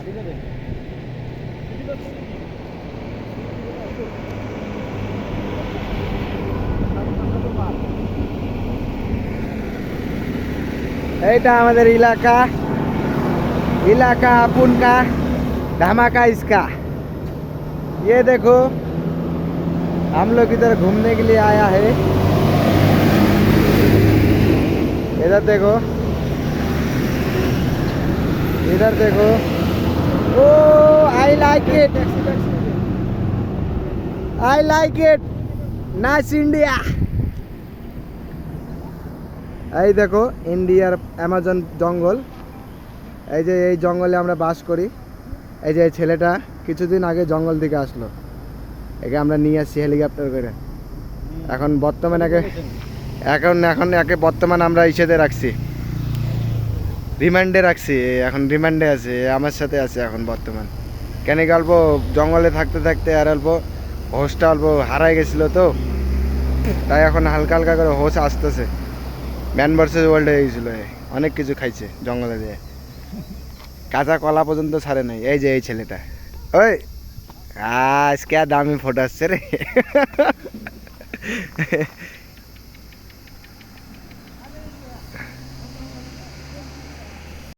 এইটা আমাদের इलाका इलाका अपन का धमाका इसका। ये देखो हम लोग इधर घूमने के लिए आया है। इधर देखो, इधर देखो। Oh I like it, I like it, nice India. এই দেখো ইন্ডিয়ার অ্যামাজন জঙ্গল। এই যে এই জঙ্গলে আমরা বাস করি। এই যে এই ছেলেটা কিছুদিন আগে জঙ্গল থেকে আসলো, একে আমরা নিয়ে আসছি হেলিকপ্টার করে। এখন বর্তমানে একে বর্তমানে আমরা ইসেতে রাখছি, রিমান্ডে রাখছি। এখন রিমান্ডে আছে, আমার সাথে আছে এখন বর্তমান। কেন কি অল্প জঙ্গলে থাকতে থাকতে আর অল্প হোশটা অল্প হারাই গেছিলো তো, তাই এখন হালকা হালকা করে হোশ আসতেছে। ম্যান ভার্সেস ওয়ার্ল্ড হয়ে গেছিলো, অনেক কিছু খাইছে জঙ্গলে দিয়ে, কাঁচা কলা পর্যন্ত ছাড়ে নাই। এই যে এই ছেলেটা, ওই আজ কে দামি ফটো আসছে রে।